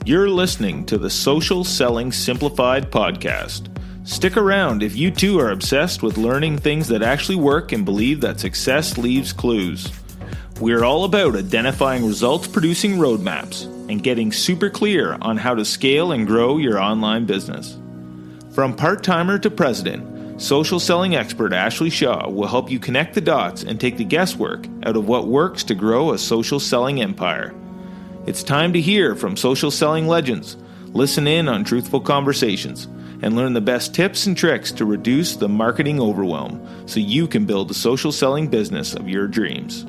You're listening to the Social Selling Simplified podcast. Stick around if you too are obsessed with learning things that actually work and believe that success leaves clues. We're all about identifying results-producing roadmaps and getting super clear on how to scale and grow your online business. From part-timer to president, social selling expert Ashlie Shaw will help you connect the dots and take the guesswork out of what works to grow a social selling empire. It's time to hear from social selling legends, listen in on truthful conversations, and learn the best tips and tricks to reduce the marketing overwhelm so you can build the social selling business of your dreams.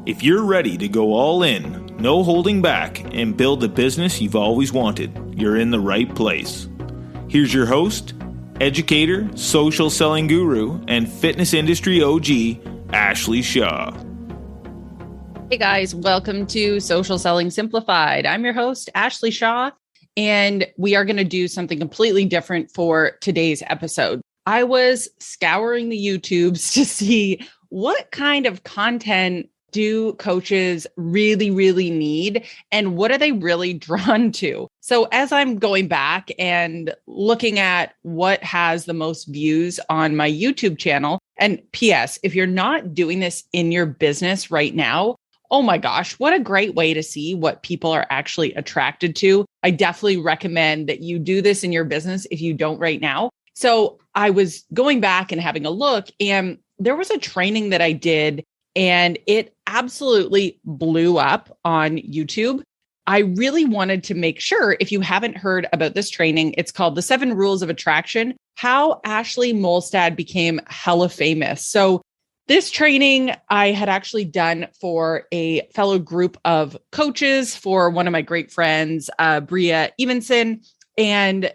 If you're ready to go all in, no holding back, and build the business you've always wanted, you're in the right place. Here's your host, educator, social selling guru, and fitness industry OG, Ashlie Shaw. Hey guys, welcome to Social Selling Simplified. I'm your host, Ashlie Shaw, and we are going to do something completely different for today's episode. I was scouring the YouTubes to see what kind of content do coaches really need, and what are they really drawn to? So as I'm going back and looking at what has the most views on my YouTube channel, and PS, if you're not doing this in your business right now, oh my gosh, what a great way to see what people are actually attracted to. I definitely recommend that you do this in your business if you don't right now. So I was going back and having a look, and there was a training that I did, and it absolutely blew up on YouTube. I really wanted to make sure, if you haven't heard about this training, it's called The 7 Rules of Attraction, How Ashlie Molstad Became Hella Famous. So this training I had actually done for a fellow group of coaches for one of my great friends, Bria Evenson. And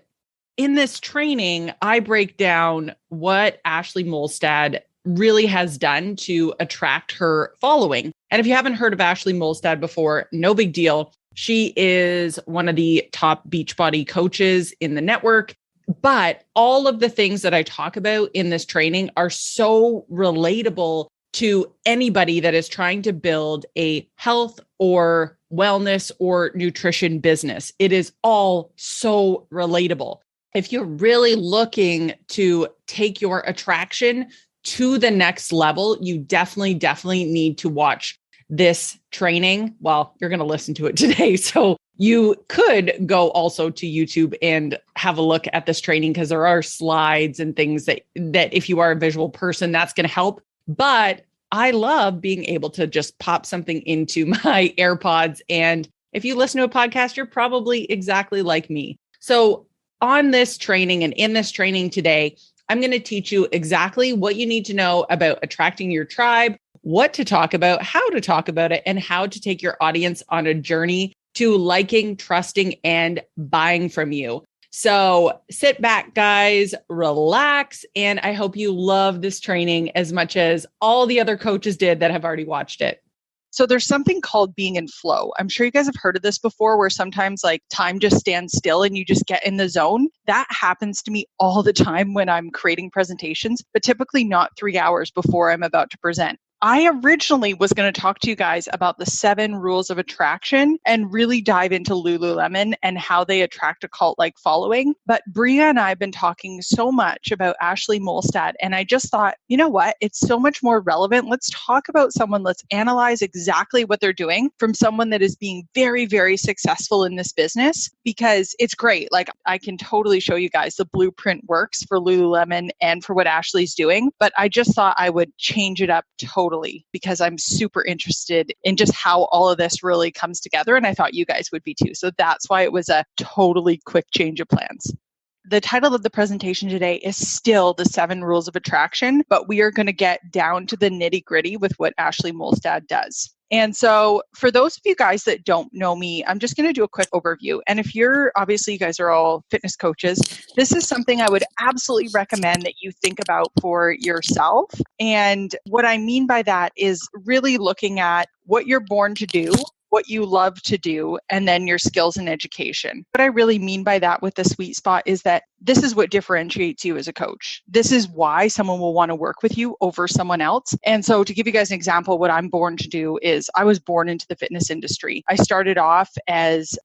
in this training, I break down what Ashlie Molstad really has done to attract her following. And if you haven't heard of Ashlie Molstad before, no big deal. She is one of the top Beachbody coaches in the network. But all of the things that I talk about in this training are so relatable to anybody that is trying to build a health or wellness or nutrition business. It is all so relatable. If you're really looking to take your attraction to the next level, you definitely need to watch this training. Well, you're going to listen to it today. So you could go also to YouTube and have a look at this training, because there are slides and things that if you are a visual person, that's going to help. But I love being able to just pop something into my AirPods. And if you listen to a podcast, you're probably exactly like me. So on this training and in this training today, I'm going to teach you exactly what you need to know about attracting your tribe, what to talk about, how to talk about it, and how to take your audience on a journey to liking, trusting, and buying from you. So sit back, guys, relax, and I hope you love this training as much as all the other coaches did that have already watched it. So there's something called being in flow. I'm sure you guys have heard of this before, where sometimes like time just stands still and you just get in the zone. That happens to me all the time when I'm creating presentations, but typically not 3 hours before I'm about to present. I originally was going to talk to you guys about the 7 rules of attraction and really dive into Lululemon and how they attract a cult-like following. But Bria and I have been talking so much about Ashlie Molstad, and I just thought, you know what? It's so much more relevant. Let's talk about someone. Let's analyze exactly what they're doing from someone that is being very successful in this business, because it's great. Like, I can totally show you guys the blueprint works for Lululemon and for what Ashlie's doing. But I just thought I would change it up totally, because I'm super interested in just how all of this really comes together. And I thought you guys would be too. So that's why it was a totally quick change of plans. The title of the presentation today is still the 7 rules of attraction, but we are going to get down to the nitty gritty with what Ashlie Molstad does. And so for those of you guys that don't know me, I'm just going to do a quick overview. And if obviously you guys are all fitness coaches, this is something I would absolutely recommend that you think about for yourself. And what I mean by that is really looking at what you're born to do, what you love to do, and then your skills and education. What I really mean by that with the sweet spot is that this is what differentiates you as a coach. This is why someone will want to work with you over someone else. And so to give you guys an example, what I'm born to do is I was born into the fitness industry. I started off as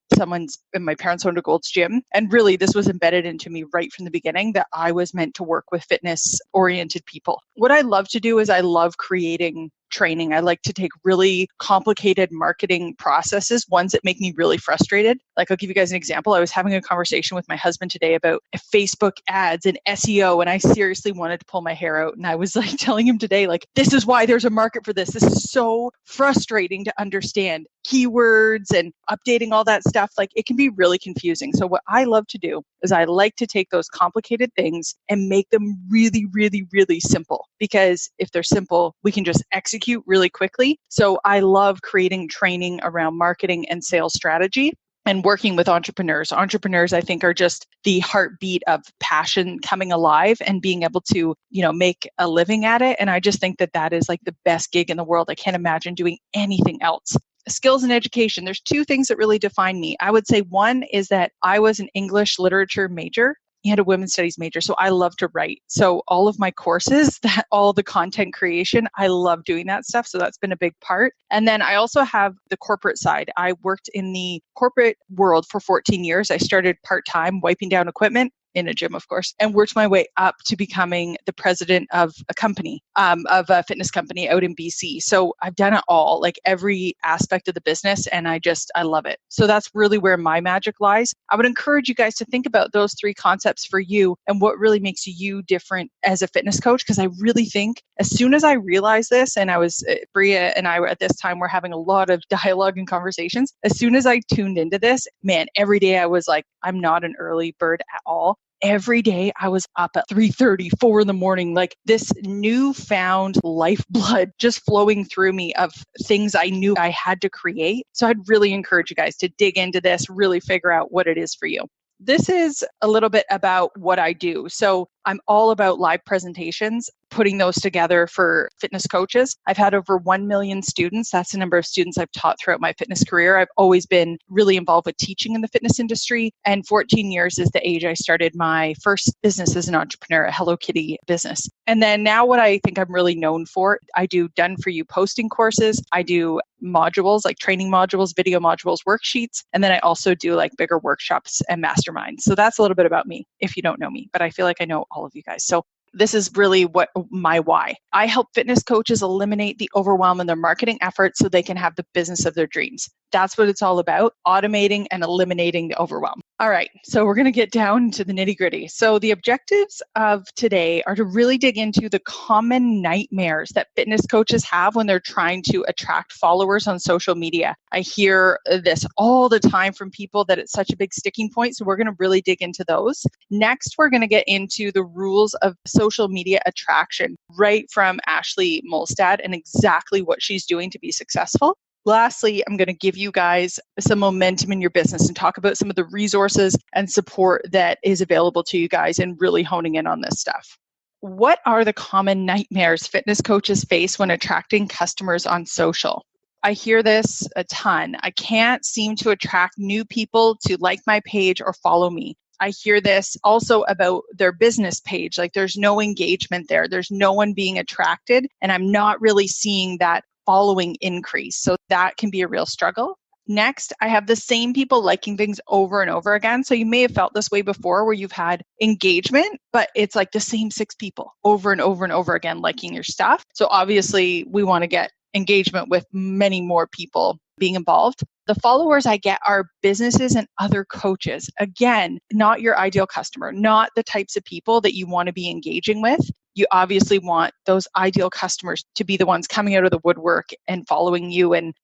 my parents owned a Gold's Gym. And really, this was embedded into me right from the beginning that I was meant to work with fitness-oriented people. What I love to do is I love creating training. I like to take really complicated marketing processes, ones that make me really frustrated. Like I'll give you guys an example. I was having a conversation with my husband today about Facebook ads and SEO, and I seriously wanted to pull my hair out. And I was like telling him today, like, this is why there's a market for this. This is so frustrating to understand keywords and updating all that stuff. Like it can be really confusing. So what I love to do is I like to take those complicated things and make them really, really, really simple. Because if they're simple, we can just execute really quickly. So I love creating training around marketing and sales strategy and working with entrepreneurs. Entrepreneurs, I think, are just the heartbeat of passion coming alive and being able to, make a living at it. And I just think that that is like the best gig in the world. I can't imagine doing anything else. Skills and education. There's two things that really define me. I would say one is that I was an English literature major and a women's studies major. So I love to write. So all of my courses, all the content creation, I love doing that stuff. So that's been a big part. And then I also have the corporate side. I worked in the corporate world for 14 years. I started part-time wiping down equipment in a gym, of course, and worked my way up to becoming the president of a company, of a fitness company out in BC. So I've done it all, like every aspect of the business, and I love it. So that's really where my magic lies. I would encourage you guys to think about those three concepts for you and what really makes you different as a fitness coach. Because I really think as soon as I realized this, and Bria and I were at this time, we're having a lot of dialogue and conversations. As soon as I tuned into this, man, every day I was like, I'm not an early bird at all. Every day I was up at 3:30, 4 in the morning, like this newfound lifeblood just flowing through me of things I knew I had to create. So I'd really encourage you guys to dig into this, really figure out what it is for you. This is a little bit about what I do. So I'm all about live presentations, putting those together for fitness coaches. I've had over 1 million students. That's the number of students I've taught throughout my fitness career. I've always been really involved with teaching in the fitness industry. And 14 years is the age I started my first business as an entrepreneur, a Hello Kitty business. And then now what I think I'm really known for, I do done-for-you posting courses. I do modules, like training modules, video modules, worksheets. And then I also do like bigger workshops and masterminds. So that's a little bit about me if you don't know me, but I feel like I know all of you guys. So this is really what my why. I help fitness coaches eliminate the overwhelm in their marketing efforts so they can have the business of their dreams. That's what it's all about, automating and eliminating the overwhelm. All right, so we're going to get down to the nitty gritty. So the objectives of today are to really dig into the common nightmares that fitness coaches have when they're trying to attract followers on social media. I hear this all the time from people that it's such a big sticking point. So we're going to really dig into those. Next, we're going to get into the rules of social media attraction, right from Ashlie Molstad and exactly what she's doing to be successful. Lastly, I'm going to give you guys some momentum in your business and talk about some of the resources and support that is available to you guys and really honing in on this stuff. What are the common nightmares fitness coaches face when attracting customers on social? I hear this a ton. I can't seem to attract new people to like my page or follow me. I hear this also about their business page. Like there's no engagement there. There's no one being attracted, and I'm not really seeing that following increase. So that can be a real struggle. Next, I have the same people liking things over and over again. So you may have felt this way before where you've had engagement, but it's like the same 6 people over and over and over again liking your stuff. So obviously we want to get engagement with many more people being involved. The followers I get are businesses and other coaches. Again, not your ideal customer, not the types of people that you want to be engaging with. You obviously want those ideal customers to be the ones coming out of the woodwork and following you and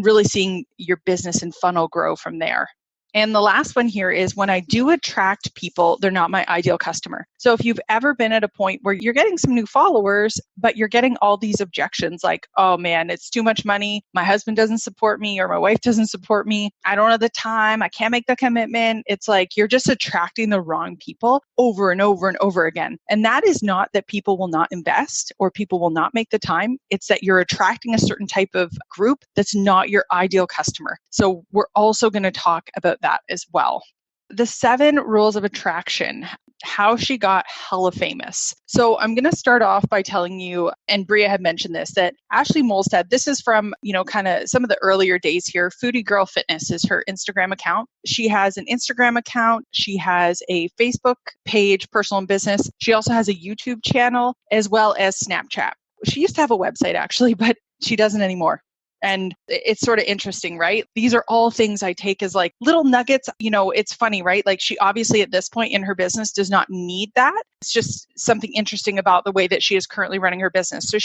really seeing your business and funnel grow from there. And the last one here is when I do attract people, they're not my ideal customer. So if you've ever been at a point where you're getting some new followers, but you're getting all these objections like, oh man, it's too much money. My husband doesn't support me or my wife doesn't support me. I don't have the time. I can't make the commitment. It's like you're just attracting the wrong people over and over and over again. And that is not that people will not invest or people will not make the time. It's that you're attracting a certain type of group that's not your ideal customer. So we're also going to talk about that as well. The 7 rules of attraction, how she got hella famous. So I'm going to start off by telling you, and Bria had mentioned this, that Ashlie Molstad, this is from, kind of some of the earlier days here. Foodie Girl Fitness is her Instagram account. She has an Instagram account. She has a Facebook page, personal and business. She also has a YouTube channel as well as Snapchat. She used to have a website actually, but she doesn't anymore. And it's sort of interesting, right? These are all things I take as like little nuggets. It's funny, right? Like she obviously at this point in her business does not need that. It's just something interesting about the way that she is currently running her business. So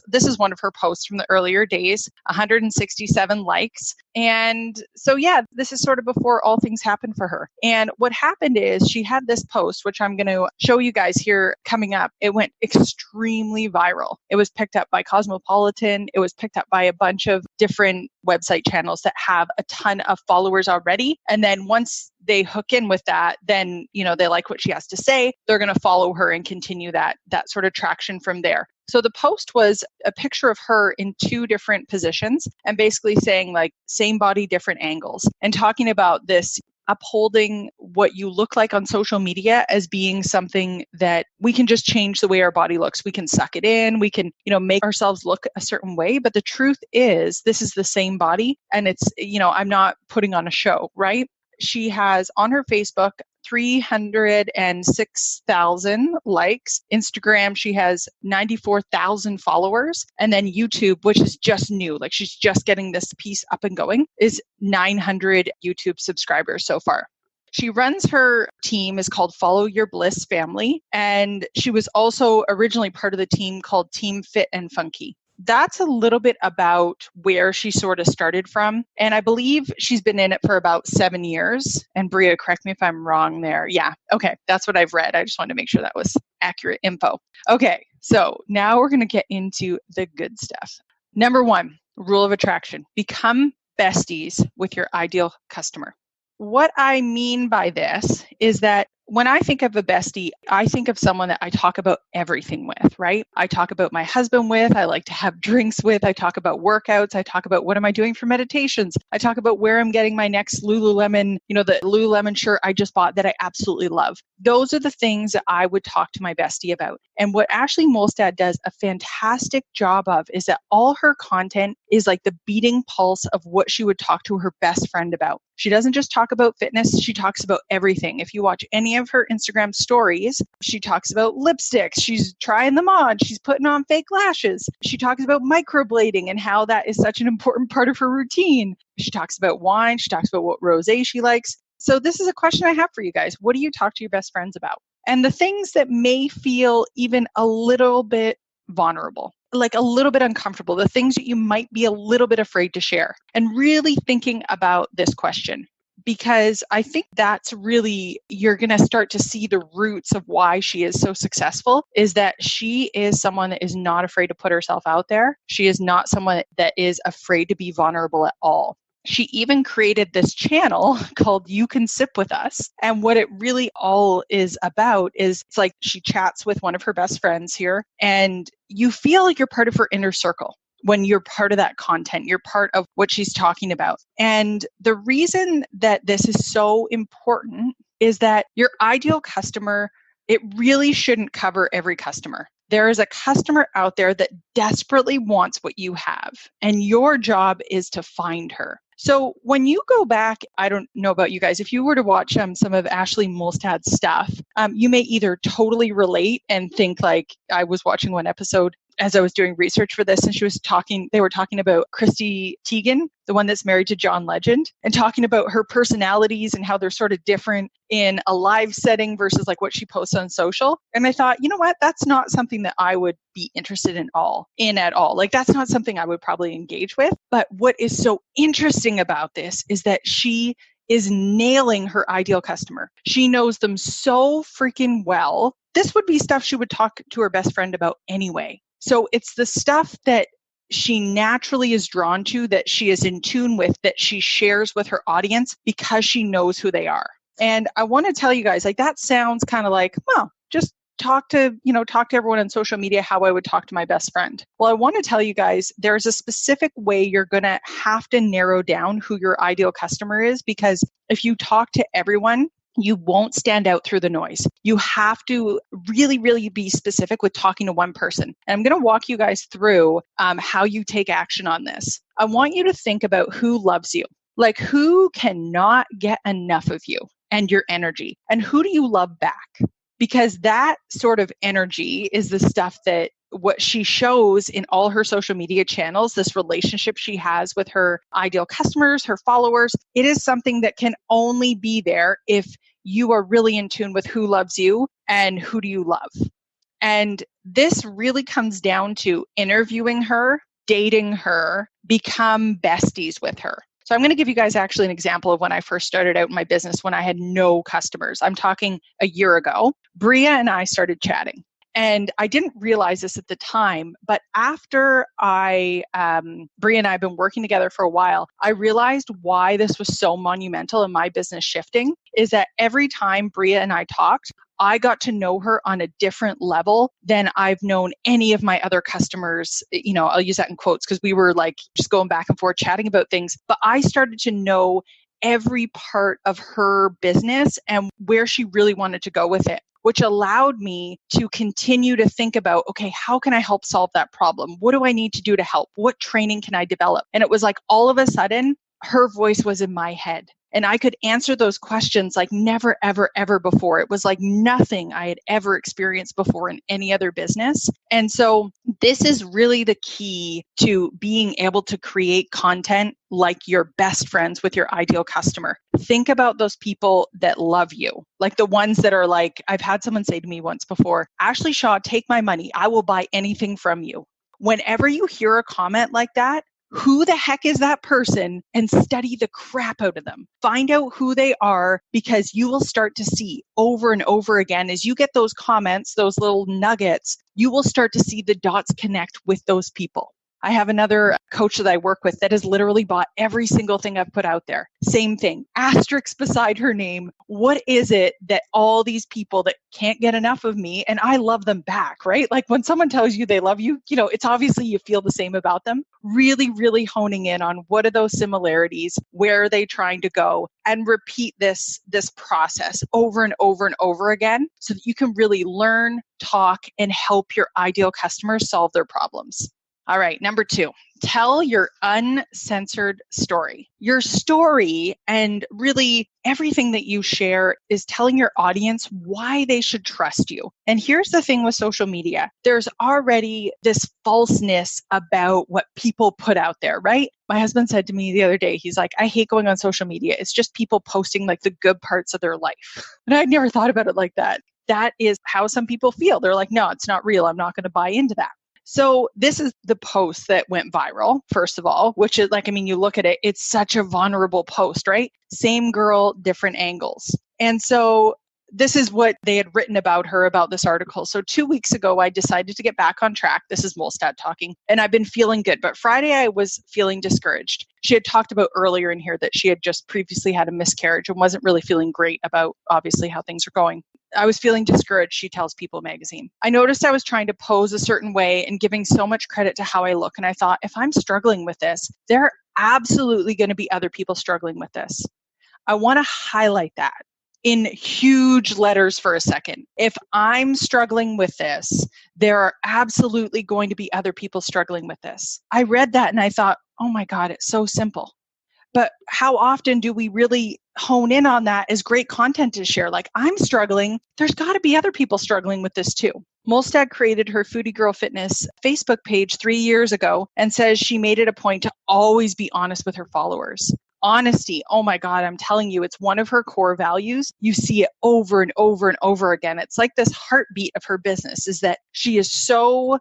this is one of her posts from the earlier days, 167 likes. And so, this is sort of before all things happened for her. And what happened is she had this post, which I'm going to show you guys here coming up. It went extremely viral. It was picked up by Cosmopolitan. It was picked up by a bunch of different website channels that have a ton of followers already. And then once they hook in with that, then, they like what she has to say. They're going to follow her and continue that sort of traction from there. So the post was a picture of her in 2 different positions and basically saying like same body, different angles, and talking about this upholding what you look like on social media as being something that we can just change the way our body looks. We can suck it in. We can, make ourselves look a certain way. But the truth is this is the same body. And it's, I'm not putting on a show, right? She has on her Facebook 306,000 likes. Instagram, she has 94,000 followers. And then YouTube, which is just new, like she's just getting this piece up and going, is 900 YouTube subscribers so far. She runs her team is called Follow Your Bliss Family. And she was also originally part of the team called Team Fit and Funky. That's a little bit about where she sort of started from. And I believe she's been in it for about 7 years. And Bria, correct me if I'm wrong there. Yeah. Okay. That's what I've read. I just wanted to make sure that was accurate info. Okay. So now we're going to get into the good stuff. Number 1, rule of attraction, become besties with your ideal customer. What I mean by this is that when I think of a bestie, I think of someone that I talk about everything with, right? I talk about my husband with, I like to have drinks with, I talk about workouts, I talk about what am I doing for meditations, I talk about where I'm getting my next Lululemon, the Lululemon shirt I just bought that I absolutely love. Those are the things that I would talk to my bestie about. And what Ashlie Molstad does a fantastic job of is that all her content is like the beating pulse of what she would talk to her best friend about. She doesn't just talk about fitness, she talks about everything. If you watch any of her Instagram stories, she talks about lipsticks, she's trying them on, she's putting on fake lashes. She talks about microblading and how that is such an important part of her routine. She talks about wine, she talks about what rosé she likes. So this is a question I have for you guys. What do you talk to your best friends about? And the things that may feel even a little bit vulnerable, like a little bit uncomfortable, the things that you might be a little bit afraid to share, and really thinking about this question. Because I think that's really, you're going to start to see the roots of why she is so successful, is that she is someone that is not afraid to put herself out there. She is not someone that is afraid to be vulnerable at all. She even created this channel called You Can Sip With Us. And what it really all is about is it's like she chats with one of her best friends here, and you feel like you're part of her inner circle. When you're part of that content, you're part of what she's talking about. And the reason that this is so important is that your ideal customer, it really shouldn't cover every customer. There is a customer out there that desperately wants what you have, and your job is to find her. So when you go back, I don't know about you guys, if you were to watch some of Ashlie Molstad's stuff, you may either totally relate and think like, I was watching one episode as I was doing research for this, and they were talking about Christy Teigen, the one that's married to John Legend, and talking about her personalities and how they're sort of different in a live setting versus like what she posts on social. And I thought, you know what, that's not something that I would be interested in at all. Like that's not something I would probably engage with. But what is so interesting about this is that she is nailing her ideal customer. She knows them so freaking well. This would be stuff she would talk to her best friend about anyway. So it's the stuff that she naturally is drawn to, that she is in tune with, that she shares with her audience because she knows who they are. And I want to tell you guys, like, that sounds kind of like, well, just talk to everyone on social media how I would talk to my best friend. Well, I want to tell you guys, there's a specific way you're going to have to narrow down who your ideal customer is, because if you talk to everyone, you won't stand out through the noise. You have to really, really be specific with talking to one person. And I'm going to walk you guys through how you take action on this. I want you to think about who loves you, like who cannot get enough of you and your energy, and who do you love back? Because that sort of energy is the stuff that what she shows in all her social media channels, this relationship she has with her ideal customers, her followers. It is something that can only be there if you are really in tune with who loves you and who do you love. And this really comes down to interviewing her, dating her, become besties with her. So I'm going to give you guys actually an example of when I first started out in my business when I had no customers. I'm talking a year ago. Bria and I started chatting. And I didn't realize this at the time, but after Bria and I have been working together for a while, I realized why this was so monumental in my business shifting is that every time Bria and I talked, I got to know her on a different level than I've known any of my other customers. I'll use that in quotes because we were like just going back and forth chatting about things. But I started to know every part of her business and where she really wanted to go with it, which allowed me to continue to think about, okay, how can I help solve that problem? What do I need to do to help? What training can I develop? And it was like all of a sudden, her voice was in my head. And I could answer those questions like never, ever, ever before. It was like nothing I had ever experienced before in any other business. And so this is really the key to being able to create content like your best friends with your ideal customer. Think about those people that love you, like the ones that are like, I've had someone say to me once before, Ashlie Shaw, take my money. I will buy anything from you. Whenever you hear a comment like that, who the heck is that person and study the crap out of them. Find out who they are, because you will start to see over and over again as you get those comments, those little nuggets, you will start to see the dots connect with those people. I have another coach that I work with that has literally bought every single thing I've put out there. Same thing, asterisks beside her name. What is it that all these people that can't get enough of me and I love them back, right? Like when someone tells you they love you, it's obviously you feel the same about them. Really, really honing in on what are those similarities, where are they trying to go, and repeat this process over and over and over again so that you can really learn, talk, and help your ideal customers solve their problems. All right, number 2, tell your uncensored story. Your story and really everything that you share is telling your audience why they should trust you. And here's the thing with social media. There's already this falseness about what people put out there, right? My husband said to me the other day, he's like, I hate going on social media. It's just people posting like the good parts of their life. And I'd never thought about it like that. That is how some people feel. They're like, no, it's not real. I'm not going to buy into that. So this is the post that went viral, first of all, which is like, you look at it, it's such a vulnerable post, right? Same girl, different angles. And so this is what they had written about her, about this article. So 2 weeks ago, I decided to get back on track. This is Molstad talking, and I've been feeling good. But Friday, I was feeling discouraged. She had talked about earlier in here that she had just previously had a miscarriage and wasn't really feeling great about obviously how things are going. I was feeling discouraged, she tells People magazine. I noticed I was trying to pose a certain way and giving so much credit to how I look. And I thought, if I'm struggling with this, there are absolutely going to be other people struggling with this. I want to highlight that in huge letters for a second. If I'm struggling with this, there are absolutely going to be other people struggling with this. I read that and I thought, oh my God, it's so simple. But how often do we really hone in on that as great content to share? Like, I'm struggling. There's got to be other people struggling with this too. Molstad created her Foodie Girl Fitness Facebook page 3 years ago and says she made it a point to always be honest with her followers. Honesty, oh my God, I'm telling you, it's one of her core values. You see it over and over and over again. It's like this heartbeat of her business is that she is so,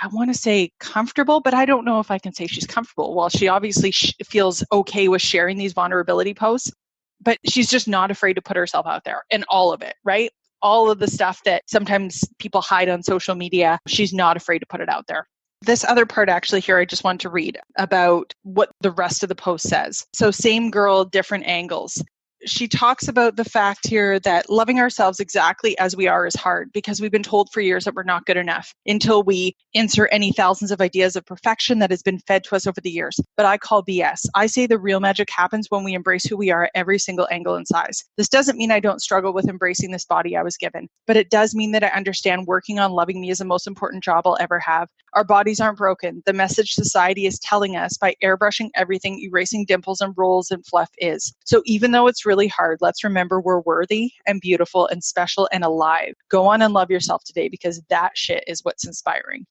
I want to say comfortable, but I don't know if I can say she's comfortable. Well, she obviously feels okay with sharing these vulnerability posts. but she's just not afraid to put herself out there and all of it, right? All of the stuff that sometimes people hide on social media, she's not afraid to put it out there. This other part actually here, I just want to read about what the rest of the post says. So same girl, different angles. She talks about the fact here that loving ourselves exactly as we are is hard because we've been told for years that we're not good enough until we insert any thousands of ideas of perfection that has been fed to us over the years. But I call BS. I say the real magic happens when we embrace who we are at every single angle and size. This doesn't mean I don't struggle with embracing this body I was given, but it does mean that I understand working on loving me is the most important job I'll ever have. Our bodies aren't broken. The message society is telling us by airbrushing everything, erasing dimples and rolls and fluff is. So even though it's really hard, let's remember we're worthy and beautiful and special and alive. Go on and love yourself today because that shit is what's inspiring.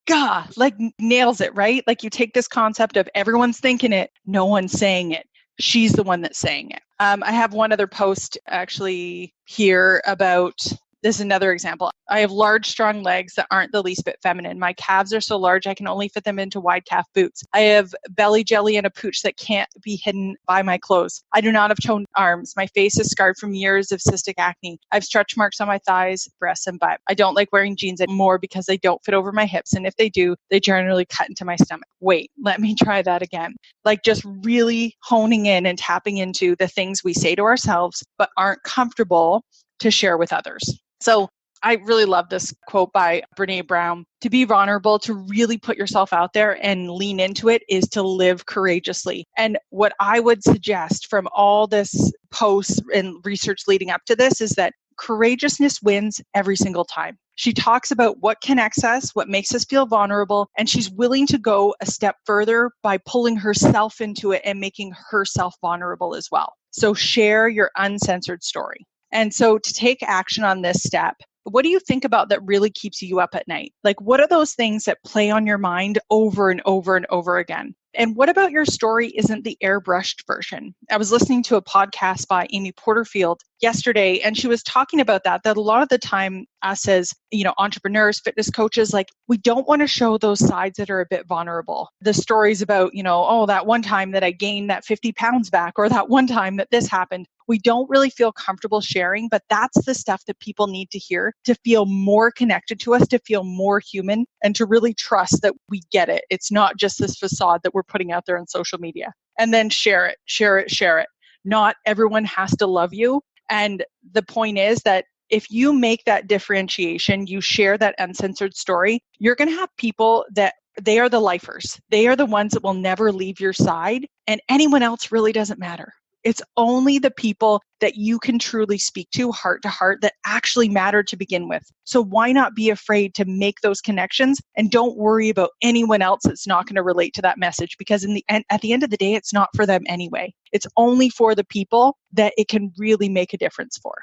God, like nails it, right? Like you take this concept of everyone's thinking it, no one's saying it. She's the one that's saying it. I have one other post actually here about, this is another example. I have large, strong legs that aren't the least bit feminine. My calves are so large, I can only fit them into wide calf boots. I have belly jelly and a pooch that can't be hidden by my clothes. I do not have toned arms. My face is scarred from years of cystic acne. I have stretch marks on my thighs, breasts, and butt. I don't like wearing jeans anymore because they don't fit over my hips. And if they do, they generally cut into my stomach. Wait, let me try that again. Like just really honing in and tapping into the things we say to ourselves, but aren't comfortable to share with others. So I really love this quote by Brene Brown. To be vulnerable, to really put yourself out there and lean into it is to live courageously. And what I would suggest from all this posts and research leading up to this is that courageousness wins every single time. She talks about what connects us, what makes us feel vulnerable, and she's willing to go a step further by pulling herself into it and making herself vulnerable as well. So share your uncensored story. And so to take action on this step, what do you think about that really keeps you up at night? Like, what are those things that play on your mind over and over and over again? And what about your story isn't the airbrushed version? I was listening to a podcast by Amy Porterfield yesterday, and she was talking about that a lot of the time us as, entrepreneurs, fitness coaches, like we don't want to show those sides that are a bit vulnerable. The stories about, that one time that I gained that 50 pounds back, or that one time that this happened. We don't really feel comfortable sharing, but that's the stuff that people need to hear to feel more connected to us, to feel more human, and to really trust that we get it. It's not just this facade that we're putting out there on social media. And then share it, share it, share it. Not everyone has to love you. And the point is that if you make that differentiation, you share that uncensored story, you're going to have people that they are the lifers. They are the ones that will never leave your side, and anyone else really doesn't matter. It's only the people that you can truly speak to heart that actually matter to begin with. So why not be afraid to make those connections and don't worry about anyone else that's not going to relate to that message, because at the end of the day, it's not for them anyway. It's only for the people that it can really make a difference for.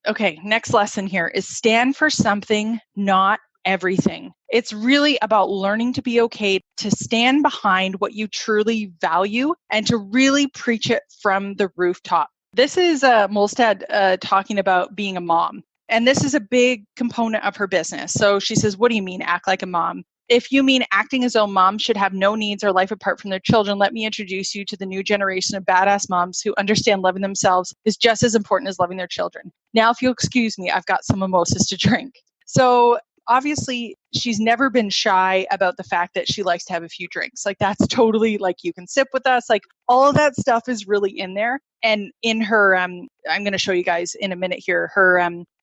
Okay, next lesson here is stand for something, not everything. It's really about learning to be okay to stand behind what you truly value and to really preach it from the rooftop. This is Molstad talking about being a mom. And this is a big component of her business. So she says, what do you mean act like a mom? If you mean acting as though moms should have no needs or life apart from their children, let me introduce you to the new generation of badass moms who understand loving themselves is just as important as loving their children. Now, if you'll excuse me, I've got some mimosas to drink. So obviously, she's never been shy about the fact that she likes to have a few drinks. Like that's totally like you can sip with us. Like all of that stuff is really in there. And in her, I'm going to show you guys in a minute here, her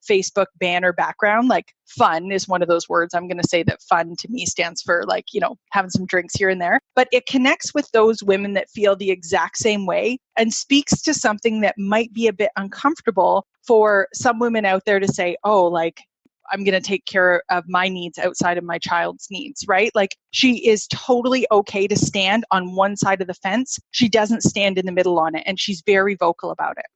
Facebook banner background, like fun is one of those words. I'm going to say that fun to me stands for like, having some drinks here and there. But it connects with those women that feel the exact same way and speaks to something that might be a bit uncomfortable for some women out there to say, oh, like, I'm going to take care of my needs outside of my child's needs, right? Like she is totally okay to stand on one side of the fence. She doesn't stand in the middle on it, and she's very vocal about it.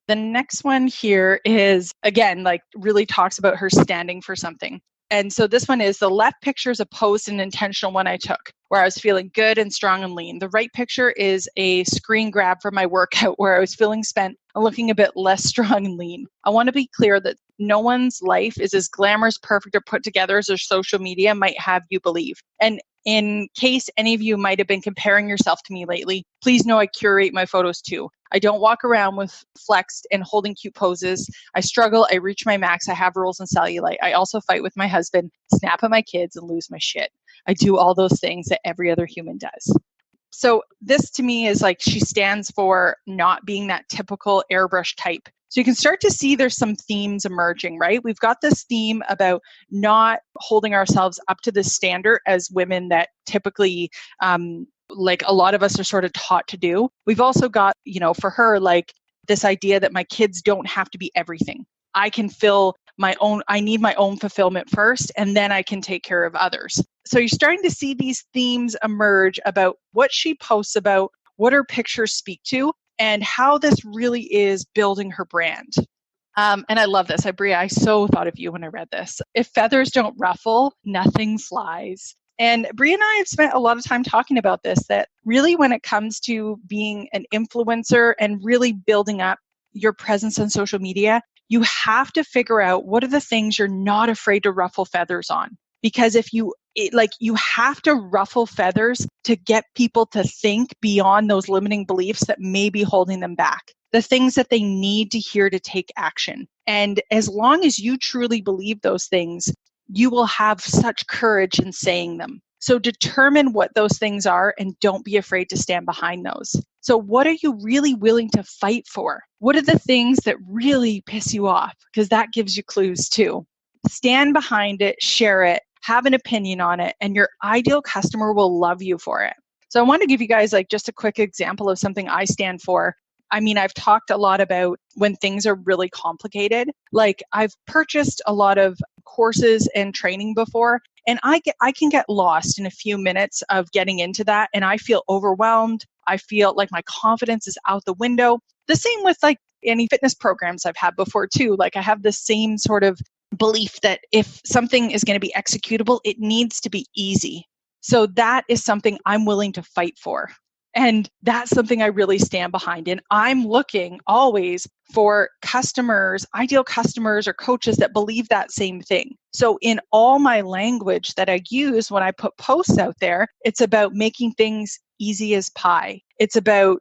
The next one here is, again, like really talks about her standing for something. And so this one is the left picture is a post, an intentional one I took where I was feeling good and strong and lean. The right picture is a screen grab from my workout where I was feeling spent and looking a bit less strong and lean. I want to be clear that no one's life is as glamorous, perfect, or put together as their social media might have you believe. And in case any of you might have been comparing yourself to me lately, please know I curate my photos too. I don't walk around with flexed and holding cute poses. I struggle. I reach my max. I have rolls and cellulite. I also fight with my husband, snap at my kids, and lose my shit. I do all those things that every other human does. So this to me is like she stands for not being that typical airbrush type. So you can start to see there's some themes emerging, right? We've got this theme about not holding ourselves up to the standard as women that typically, like a lot of us are sort of taught to do. We've also got, for her, like this idea that my kids don't have to be everything. I can fill my own, I need my own fulfillment first, and then I can take care of others. So you're starting to see these themes emerge about what she posts about, what her pictures speak to, and how this really is building her brand. And I love this. Bria, I so thought of you when I read this. If feathers don't ruffle, nothing flies. And Bria and I have spent a lot of time talking about this, that really when it comes to being an influencer and really building up your presence on social media, you have to figure out what are the things you're not afraid to ruffle feathers on. Because if you have to ruffle feathers to get people to think beyond those limiting beliefs that may be holding them back, the things that they need to hear to take action. And as long as you truly believe those things, you will have such courage in saying them. So determine what those things are and don't be afraid to stand behind those. So what are you really willing to fight for? What are the things that really piss you off? Because that gives you clues too. Stand behind it, share it, have an opinion on it, and your ideal customer will love you for it. So I want to give you guys like just a quick example of something I stand for. I mean, I've talked a lot about when things are really complicated. Like I've purchased a lot of courses and training before, and I can get lost in a few minutes of getting into that, and I feel overwhelmed. I feel like my confidence is out the window. The same with like any fitness programs I've had before too. Like I have the same sort of belief that if something is going to be executable, it needs to be easy. So that is something I'm willing to fight for. And that's something I really stand behind. And I'm looking always for customers, ideal customers or coaches that believe that same thing. So in all my language that I use when I put posts out there, it's about making things easy as pie. It's about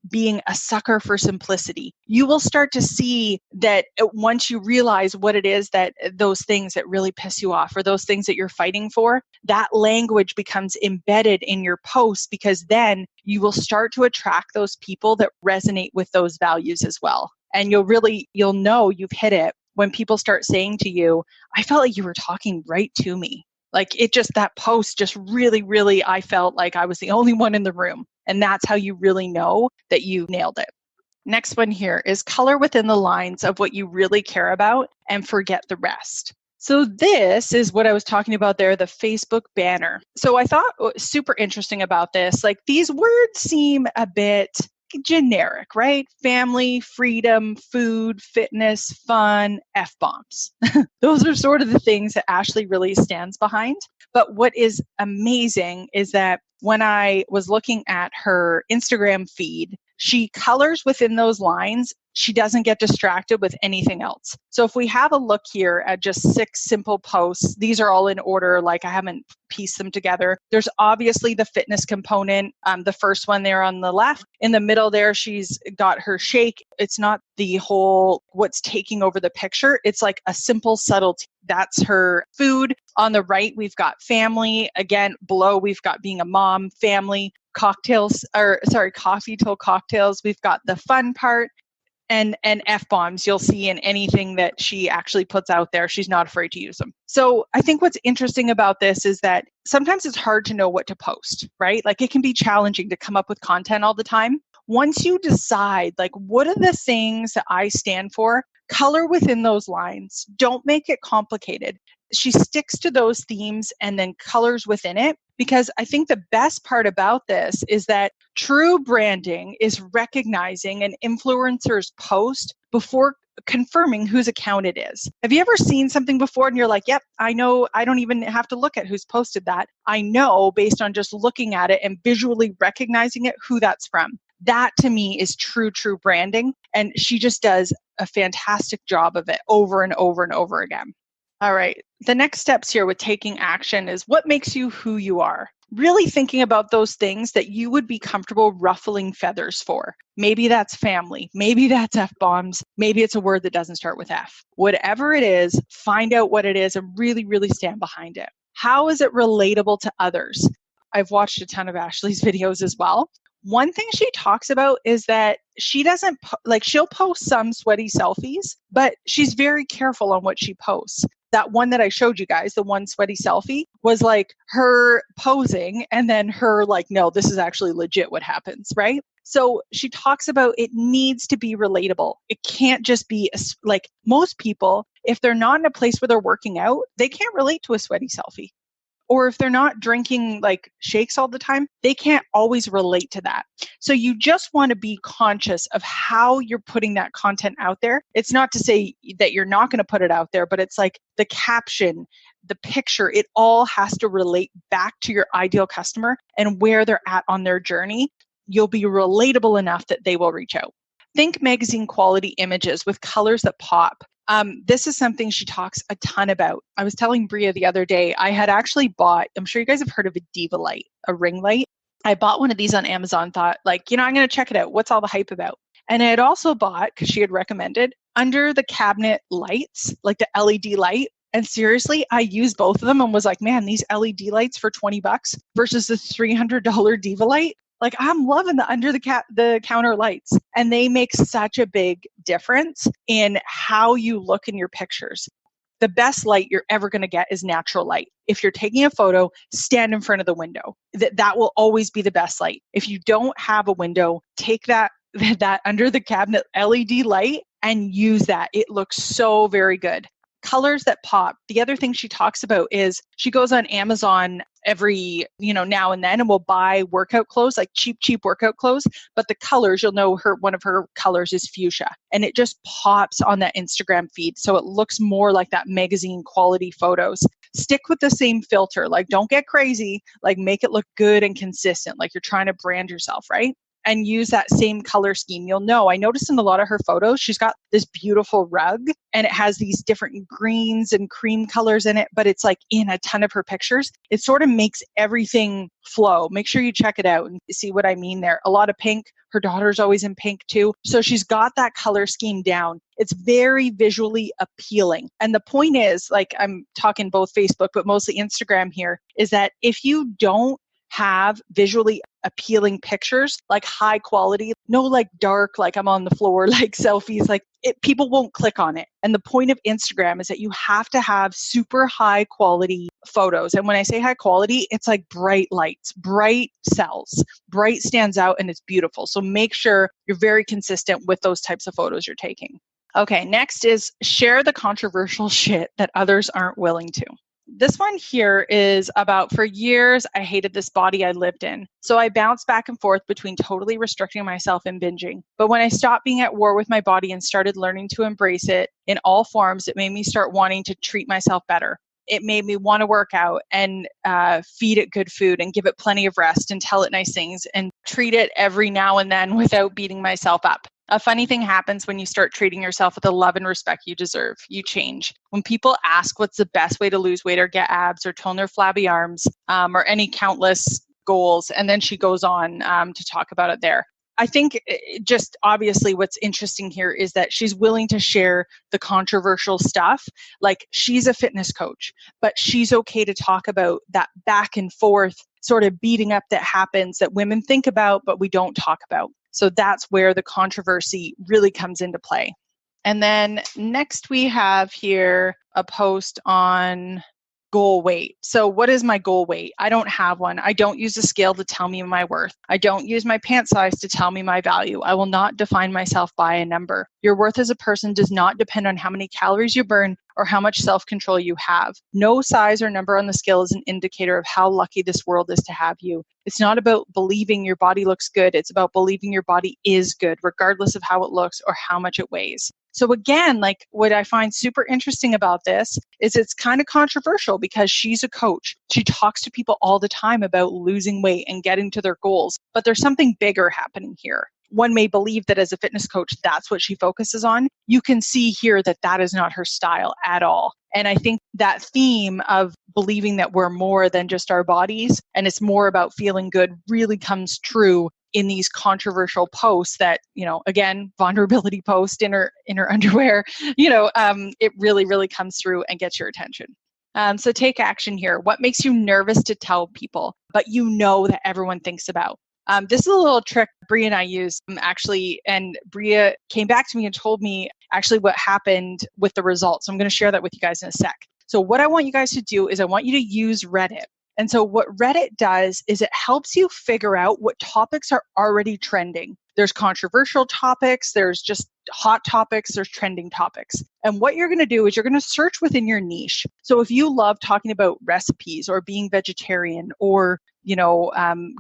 being a sucker for simplicity. You will start to see that once you realize what it is that those things that really piss you off or those things that you're fighting for, that language becomes embedded in your posts, because then you will start to attract those people that resonate with those values as well. And you'll know you've hit it when people start saying to you, I felt like you were talking right to me. Like that post just really, really, I felt like I was the only one in the room. And that's how you really know that you nailed it. Next one here is color within the lines of what you really care about and forget the rest. So this is what I was talking about there, the Facebook banner. So I thought super interesting about this, like these words seem a bit generic, right? Family, freedom, food, fitness, fun, F-bombs. Those are sort of the things that Ashlie really stands behind. But what is amazing is that when I was looking at her Instagram feed, she colors within those lines. She doesn't get distracted with anything else. So if we have a look here at just 6 simple posts, these are all in order, like I haven't pieced them together. There's obviously the fitness component, the first one there on the left. In the middle there, she's got her shake. It's not the whole what's taking over the picture. It's like a simple subtlety. That's her food. On the right, we've got family. Again, below, we've got being a mom, family, coffee till cocktails. We've got the fun part. And F-bombs you'll see in anything that she actually puts out there. She's not afraid to use them. So I think what's interesting about this is that sometimes it's hard to know what to post, right? Like it can be challenging to come up with content all the time. Once you decide, like, what are the things that I stand for, color within those lines. Don't make it complicated. She sticks to those themes and then colors within it. Because I think the best part about this is that true branding is recognizing an influencer's post before confirming whose account it is. Have you ever seen something before and you're like, yep, I know, I don't even have to look at who's posted that. I know based on just looking at it and visually recognizing it, who that's from. That to me is true branding. And she just does a fantastic job of it over and over and over again. All right. The next steps here with taking action is what makes you who you are. Really thinking about those things that you would be comfortable ruffling feathers for. Maybe that's family. Maybe that's F-bombs. Maybe it's a word that doesn't start with F. Whatever it is, find out what it is and really, really stand behind it. How is it relatable to others? I've watched a ton of Ashley's videos as well. One thing she talks about is that she doesn't, she'll post some sweaty selfies, but she's very careful on what she posts. That one that I showed you guys, the one sweaty selfie, was like her posing and then her like, no, this is actually legit what happens, right? So she talks about it needs to be relatable. It can't just be like most people, if they're not in a place where they're working out, they can't relate to a sweaty selfie. Or if they're not drinking like shakes all the time, they can't always relate to that. So you just want to be conscious of how you're putting that content out there. It's not to say that you're not going to put it out there, but it's like the caption, the picture, it all has to relate back to your ideal customer and where they're at on their journey. You'll be relatable enough that they will reach out. Think magazine quality images with colors that pop. This is something she talks a ton about. I was telling Bria the other day, I had actually bought, I'm sure you guys have heard of a Diva light, a ring light. I bought one of these on Amazon, thought I'm going to check it out. What's all the hype about? And I had also bought, because she had recommended, under the cabinet lights, like the LED light. And seriously, I used both of them and was like, man, these LED lights for $20 versus the $300 Diva light. Like I'm loving the under the counter lights, and they make such a big difference in how you look in your pictures. The best light you're ever going to get is natural light. If you're taking a photo, stand in front of the window. That will always be the best light. If you don't have a window, take that under the cabinet LED light and use that. It looks so very good. Colors that pop. The other thing she talks about is she goes on Amazon every, now and then and will buy workout clothes, like cheap workout clothes. But the colors, you'll know one of her colors is fuchsia, and it just pops on that Instagram feed. So it looks more like that magazine quality photos. Stick with the same filter. Like don't get crazy. Like make it look good and consistent. Like you're trying to brand yourself, right? And use that same color scheme. You'll know, I noticed in a lot of her photos, she's got this beautiful rug and it has these different greens and cream colors in it, but it's like in a ton of her pictures. It sort of makes everything flow. Make sure you check it out and see what I mean there. A lot of pink. Her daughter's always in pink too. So she's got that color scheme down. It's very visually appealing. And the point is, like I'm talking both Facebook, but mostly Instagram here, is that if you don't have visually appealing pictures, like high quality, no like dark, like I'm on the floor, like selfies, like people won't click on it. And the point of Instagram is that you have to have super high quality photos. And when I say high quality, it's like bright lights, bright cells, bright stands out and it's beautiful. So make sure you're very consistent with those types of photos you're taking. Okay, next is share the controversial shit that others aren't willing to. This one here is about, for years, I hated this body I lived in. So I bounced back and forth between totally restricting myself and binging. But when I stopped being at war with my body and started learning to embrace it in all forms, it made me start wanting to treat myself better. It made me want to work out and feed it good food and give it plenty of rest and tell it nice things and treat it every now and then without beating myself up. A funny thing happens when you start treating yourself with the love and respect you deserve. You change. When people ask what's the best way to lose weight or get abs or tone their flabby arms or any countless goals, and then she goes on to talk about it there. I think just obviously what's interesting here is that she's willing to share the controversial stuff. Like she's a fitness coach, but she's okay to talk about that back and forth sort of beating up that happens that women think about, but we don't talk about. So that's where the controversy really comes into play. And then next we have here a post on goal weight. So what is my goal weight? I don't have one. I don't use a scale to tell me my worth. I don't use my pant size to tell me my value. I will not define myself by a number. Your worth as a person does not depend on how many calories you burn or how much self-control you have. No size or number on the scale is an indicator of how lucky this world is to have you. It's not about believing your body looks good. It's about believing your body is good, regardless of how it looks or how much it weighs. So again, like what I find super interesting about this is it's kind of controversial because she's a coach. She talks to people all the time about losing weight and getting to their goals, but there's something bigger happening here. one may believe that as a fitness coach, that's what she focuses on. You can see here that that is not her style at all. And I think that theme of believing that we're more than just our bodies and it's more about feeling good really comes true in these controversial posts that, again, vulnerability post in her underwear, it really, really comes through and gets your attention. So take action here. What makes you nervous to tell people, but that everyone thinks about? This is a little trick Bria and I used actually, and Bria came back to me and told me actually what happened with the results. So I'm going to share that with you guys in a sec. So what I want you guys to do is I want you to use Reddit. And so what Reddit does is it helps you figure out what topics are already trending. There's controversial topics, there's just hot topics, there's trending topics. And what you're going to do is you're going to search within your niche. So if you love talking about recipes or being vegetarian or,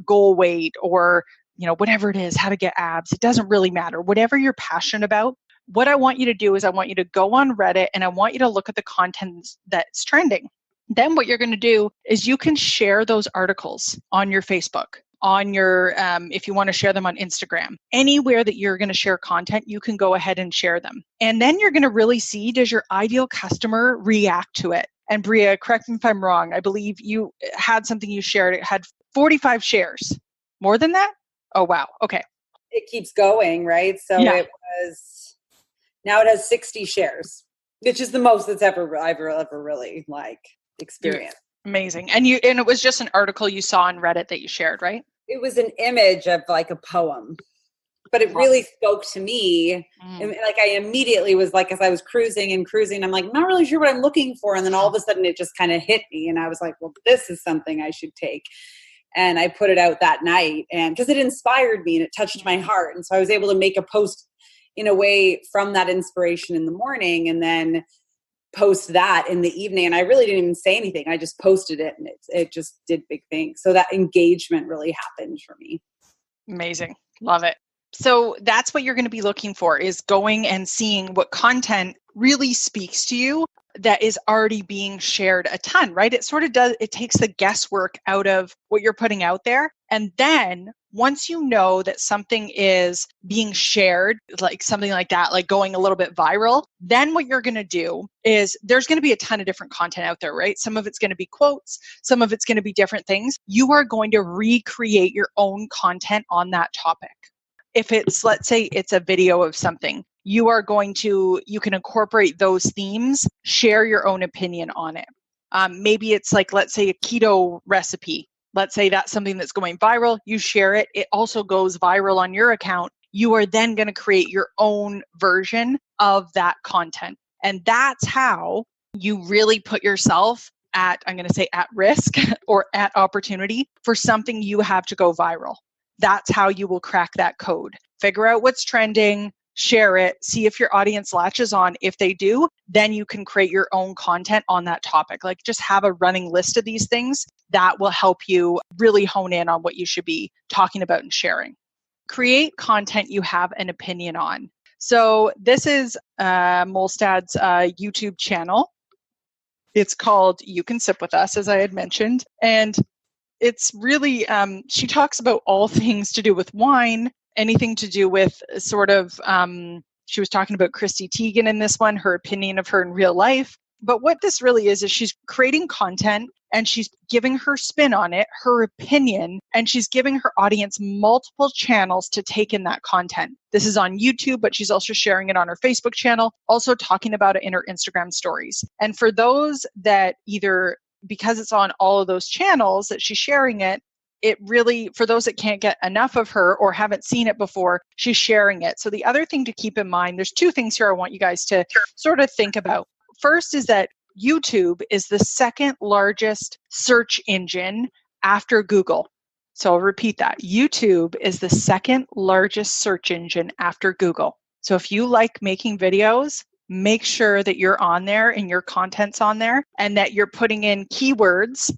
goal weight or, whatever it is, how to get abs, it doesn't really matter. Whatever you're passionate about, what I want you to do is I want you to go on Reddit and I want you to look at the content that's trending. Then what you're going to do is you can share those articles on your Facebook, on your, if you want to share them on Instagram, anywhere that you're going to share content, you can go ahead and share them. And then you're going to really see, does your ideal customer react to it? And Bria, correct me if I'm wrong, I believe you had something you shared, it had 45 shares. More than that? Oh, wow. Okay. It keeps going, right? So yeah. Now it has 60 shares, which is the most that's I've ever really experienced. Amazing. And it was just an article you saw on Reddit that you shared, right? It was an image of a poem, but it really spoke to me. And I immediately was as I was cruising, I'm I'm not really sure what I'm looking for. And then all of a sudden it just kind of hit me. And I was like, well, this is something I should take. And I put it out that night and because it inspired me and it touched my heart. And so I was able to make a post in a way from that inspiration in the morning and then post that in the evening. And I really didn't even say anything. I just posted it and it just did big things. So that engagement really happened for me. Amazing. Love it. So that's what you're going to be looking for is going and seeing what content really speaks to you that is already being shared a ton, right? It sort of does, it takes the guesswork out of what you're putting out there. And then once you know that something is being shared, like something like that, like going a little bit viral, then what you're going to do is there's going to be a ton of different content out there, right? Some of it's going to be quotes, some of it's going to be different things. You are going to recreate your own content on that topic. If it's, let's say it's a video of something, you can incorporate those themes, share your own opinion on it. Maybe it's let's say a keto recipe. Let's say that's something that's going viral. You share it. It also goes viral on your account. You are then going to create your own version of that content. And that's how you really put yourself at risk or at opportunity for something you have to go viral. That's how you will crack that code. Figure out what's trending, share it, see if your audience latches on. If they do, then you can create your own content on that topic. Just have a running list of these things that will help you really hone in on what you should be talking about and sharing. Create content you have an opinion on. So this is Molstad's YouTube channel. It's called You Can Sip With Us, as I had mentioned. And it's really, she talks about all things to do with wine, anything to do with sort of, she was talking about Christy Teigen in this one, her opinion of her in real life. But what this really is she's creating content and she's giving her spin on it, her opinion, and she's giving her audience multiple channels to take in that content. This is on YouTube, but she's also sharing it on her Facebook channel, also talking about it in her Instagram stories. And for those that either, because it's on all of those channels that she's sharing it, it really, for those that can't get enough of her or haven't seen it before, she's sharing it. So the other thing to keep in mind, there's two things here I want you guys to sort of think about. First is that YouTube is the second largest search engine after Google. So I'll repeat that. YouTube is the second largest search engine after Google. So if you like making videos, make sure that you're on there and your content's on there and that you're putting in keywords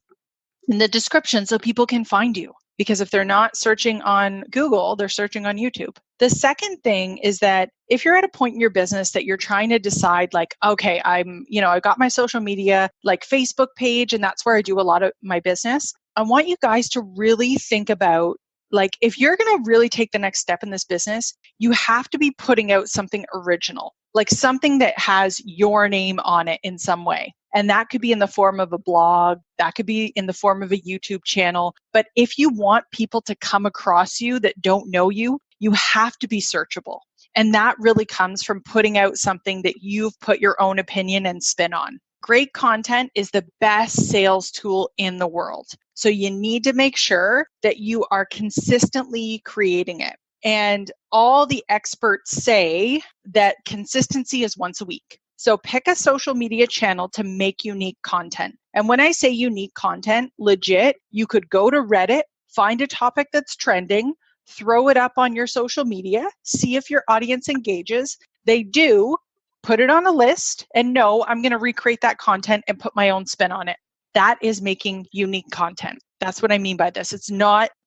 in the description so people can find you. Because if they're not searching on Google, they're searching on YouTube. The second thing is that if you're at a point in your business that you're trying to decide okay, I've got my social media, Facebook page, and that's where I do a lot of my business. I want you guys to really think about Like if you're going to really take the next step in this business, you have to be putting out something original, like something that has your name on it in some way. And that could be in the form of a blog, that could be in the form of a YouTube channel. But if you want people to come across you that don't know you, you have to be searchable. And that really comes from putting out something that you've put your own opinion and spin on. Great content is the best sales tool in the world. So you need to make sure that you are consistently creating it. And all the experts say that consistency is once a week. So pick a social media channel to make unique content. And when I say unique content, legit, you could go to Reddit, find a topic that's trending, throw it up on your social media, see if your audience engages. They do, put it on a list, and no, I'm going to recreate that content and put my own spin on it. That is making unique content. That's what I mean by this.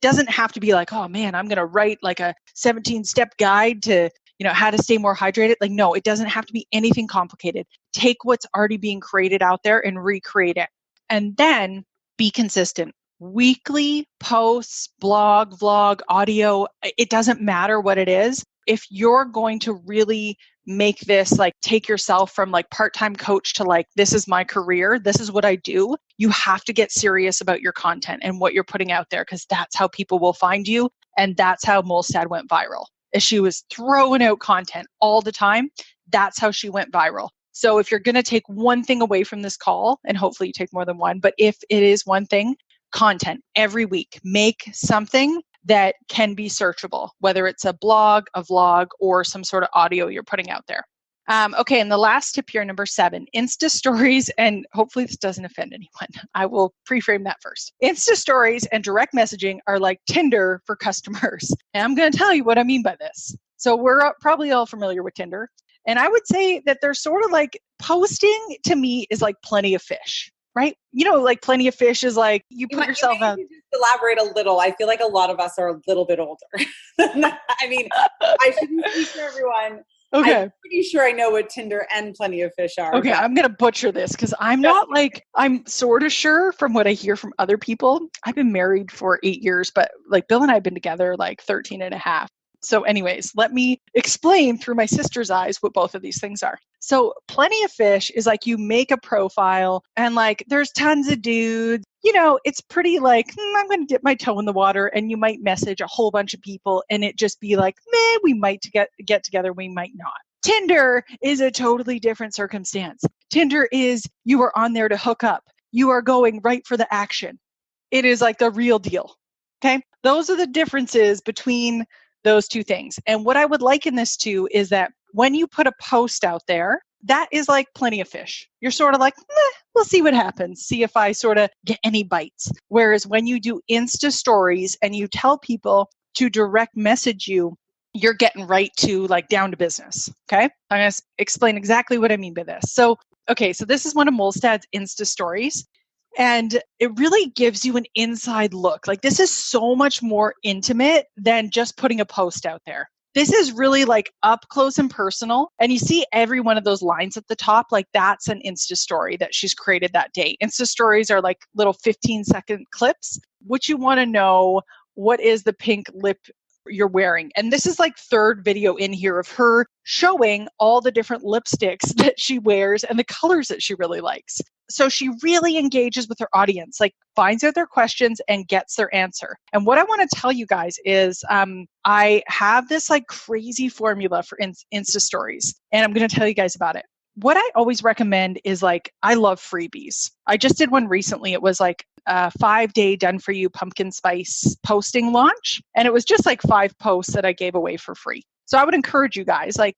Doesn't have to be like, oh man, I'm going to write like a 17-step guide to, how to stay more hydrated. Like, no, it doesn't have to be anything complicated. Take what's already being created out there and recreate it. And then be consistent. Weekly posts, blog, vlog, audio, it doesn't matter what it is. If you're going to really make this like take yourself from like part-time coach to like, this is my career, this is what I do, you have to get serious about your content and what you're putting out there, because that's how people will find you. And that's how Molstad went viral. As she was throwing out content all the time, that's how she went viral. So if you're going to take one thing away from this call, and hopefully you take more than one, but if it is one thing, content every week. Make something that can be searchable, whether it's a blog, a vlog, or some sort of audio you're putting out there. Okay, and the last tip here, number 7, Insta stories, and hopefully this doesn't offend anyone. I will pre-frame that first. Insta stories and direct messaging are like Tinder for customers. And I'm going to tell you what I mean by this. So we're probably all familiar with Tinder. And I would say that they're sort of like posting to me is like Plenty of Fish. Right? Like Plenty of Fish is like, you put yourself out. Just elaborate a little. I feel like a lot of us are a little bit older. I mean, I shouldn't speak for everyone. Okay. I'm pretty sure I know what Tinder and Plenty of Fish are. Okay, I'm going to butcher this because I'm sort of sure from what I hear from other people. I've been married for 8 years, but like Bill and I have been together like 13 and a half. So anyways, let me explain through my sister's eyes what both of these things are. So Plenty of Fish is like you make a profile and like there's tons of dudes. It's pretty like, I'm going to dip my toe in the water, and you might message a whole bunch of people and it just be like, we might get together, we might not. Tinder is a totally different circumstance. Tinder is you are on there to hook up. You are going right for the action. It is like the real deal. Okay. Those are the differences between those two things. And what I would liken this to is that when you put a post out there, that is like Plenty of Fish. You're sort of like, we'll see what happens. See if I sort of get any bites. Whereas when you do Insta stories and you tell people to direct message you, you're getting right to like down to business. Okay. I'm going to explain exactly what I mean by this. So this is one of Molstad's Insta stories. And it really gives you an inside look. Like this is so much more intimate than just putting a post out there. This is really like up close and personal. And you see every one of those lines at the top, like that's an Insta story that she's created that day. Insta stories are like little 15-second clips. What you want to know, what is the pink lip you're wearing? And this is like third video in here of her showing all the different lipsticks that she wears and the colors that she really likes. So she really engages with her audience, like finds out their questions and gets their answer. And what I want to tell you guys is I have this like crazy formula for Insta stories, and I'm going to tell you guys about it. What I always recommend is like, I love freebies. I just did one recently. It was like a 5-day done for you pumpkin spice posting launch. And it was just like 5 posts that I gave away for free. So I would encourage you guys, like,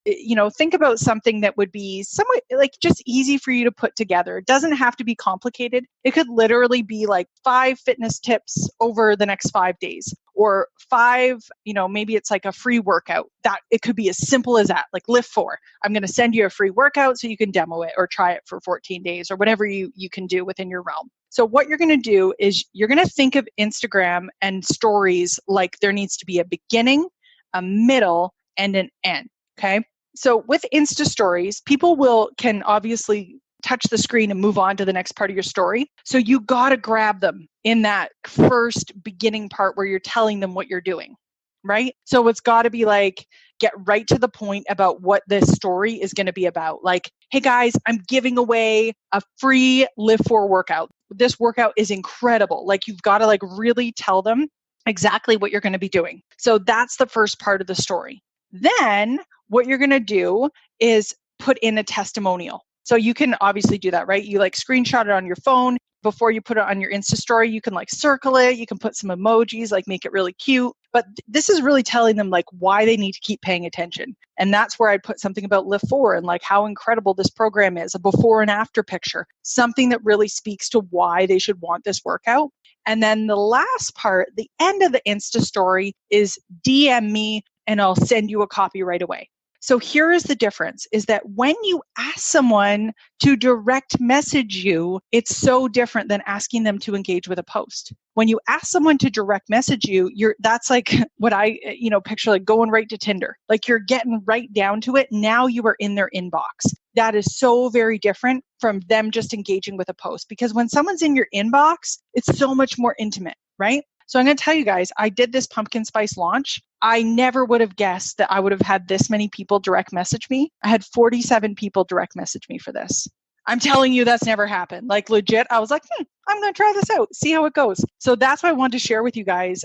think about something that would be somewhat like just easy for you to put together. It doesn't have to be complicated. It could literally be like 5 fitness tips over the next 5 days, or 5, maybe it's like a free workout. That it could be as simple as that, like Lift 4. I'm going to send you a free workout so you can demo it or try it for 14 days or whatever you can do within your realm. So what you're going to do is you're going to think of Instagram and stories like there needs to be a beginning, a middle, and an end. Okay. So with Insta stories, people can obviously touch the screen and move on to the next part of your story. So you got to grab them in that first beginning part where you're telling them what you're doing, right? So it's got to be like, get right to the point about what this story is going to be about. Like, hey guys, I'm giving away a free Live 4 workout. This workout is incredible. Like, you've got to like really tell them exactly what you're going to be doing. So that's the first part of the story. Then what you're going to do is put in a testimonial. So you can obviously do that, right? You like screenshot it on your phone. Before you put it on your Insta story, you can like circle it. You can put some emojis, like make it really cute. But this is really telling them like why they need to keep paying attention. And that's where I'd put something about Live 4 and like how incredible this program is, a before and after picture, something that really speaks to why they should want this workout. And then the last part, the end of the Insta story, is DM me and I'll send you a copy right away. So here is the difference, is that when you ask someone to direct message you, it's so different than asking them to engage with a post. When you ask someone to direct message you, that's like what I, picture like going right to Tinder. Like, you're getting right down to it. Now you are in their inbox. That is so very different from them just engaging with a post, because when someone's in your inbox, it's so much more intimate, right? So I'm going to tell you guys, I did this pumpkin spice launch. I never would have guessed that I would have had this many people direct message me. I had 47 people direct message me for this. I'm telling you, that's never happened. Like, legit, I was like, I'm going to try this out, see how it goes. So that's what I wanted to share with you guys.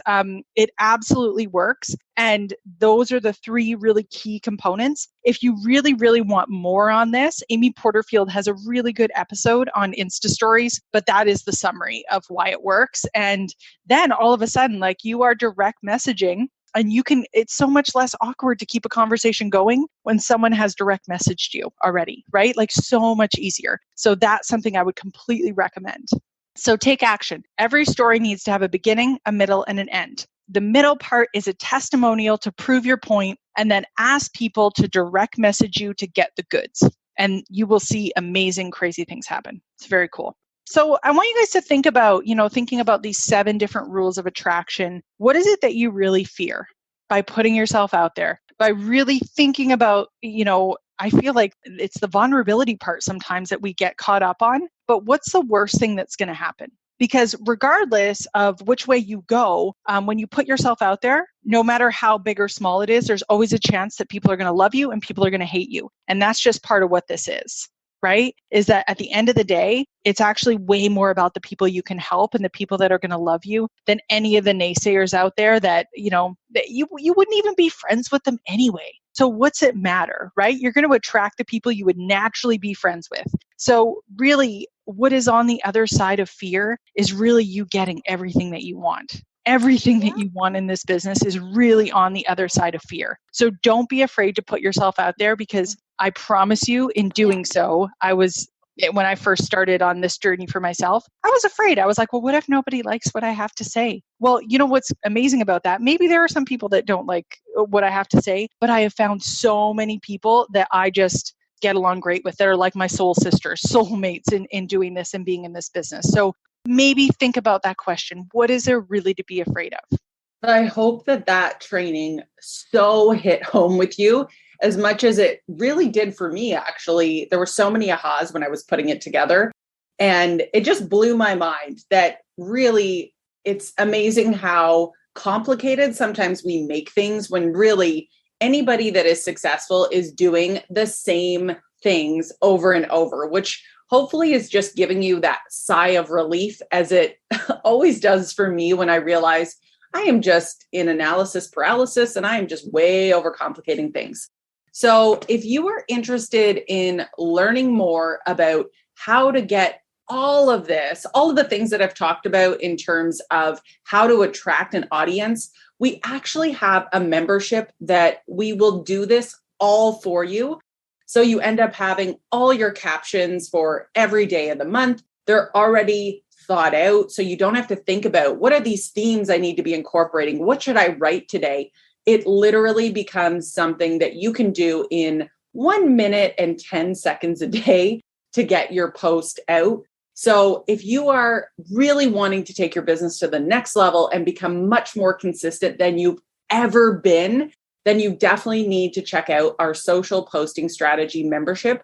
It absolutely works. And those are the three really key components. If you really, really want more on this, Amy Porterfield has a really good episode on Insta Stories, but that is the summary of why it works. And then all of a sudden, like, you are direct messaging. And it's so much less awkward to keep a conversation going when someone has direct messaged you already, right? Like, so much easier. So that's something I would completely recommend. So take action. Every story needs to have a beginning, a middle, and an end. The middle part is a testimonial to prove your point, and then ask people to direct message you to get the goods. And you will see amazing, crazy things happen. It's very cool. So I want you guys to think about, thinking about these 7 different rules of attraction. What is it that you really fear by putting yourself out there, by really thinking about, I feel like it's the vulnerability part sometimes that we get caught up on, but what's the worst thing that's going to happen? Because regardless of which way you go, when you put yourself out there, no matter how big or small it is, there's always a chance that people are going to love you and people are going to hate you. And that's just part of what this is. Right? Is that at the end of the day, it's actually way more about the people you can help and the people that are going to love you than any of the naysayers out there that, that you wouldn't even be friends with them anyway. So what's it matter, right? You're going to attract the people you would naturally be friends with. So really, what is on the other side of fear is really you getting everything that you want. Everything that you want in this business is really on the other side of fear. So don't be afraid to put yourself out there, because I promise you, in doing so, when I first started on this journey for myself, I was afraid. I was like, well, what if nobody likes what I have to say? Well, you know what's amazing about that? Maybe there are some people that don't like what I have to say, but I have found so many people that I just get along great with that are like my soul sisters, soulmates in doing this and being in this business. So maybe think about that question. What is there really to be afraid of? I hope that training so hit home with you as much as it really did for me. Actually, there were so many ahas when I was putting it together, and it just blew my mind that really it's amazing how complicated sometimes we make things, when really anybody that is successful is doing the same things over and over, which hopefully is just giving you that sigh of relief, as it always does for me when I realize I am just in analysis paralysis and I am just way overcomplicating things. So if you are interested in learning more about how to get all of this, all of the things that I've talked about in terms of how to attract an audience, we actually have a membership that we will do this all for you. So you end up having all your captions for every day of the month. They're already thought out. So you don't have to think about, what are these themes I need to be incorporating? What should I write today? It literally becomes something that you can do in 1 minute and 10 seconds a day to get your post out. So if you are really wanting to take your business to the next level and become much more consistent than you've ever been, then you definitely need to check out our social posting strategy membership.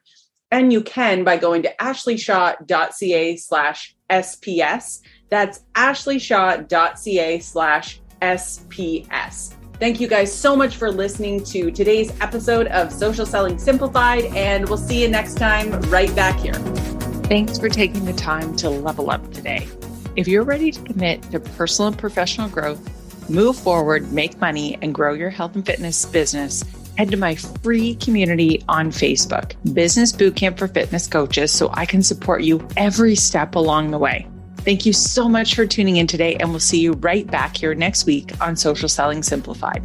And you can by going to ashlieshaw.ca/SPS. That's ashlieshaw.ca/SPS. Thank you guys so much for listening to today's episode of Social Selling Simplified, and we'll see you next time right back here. Thanks for taking the time to level up today. If you're ready to commit to personal and professional growth, move forward, make money, and grow your health and fitness business, head to my free community on Facebook, Business Bootcamp for Fitness Coaches, so I can support you every step along the way. Thank you so much for tuning in today, and we'll see you right back here next week on Social Selling Simplified.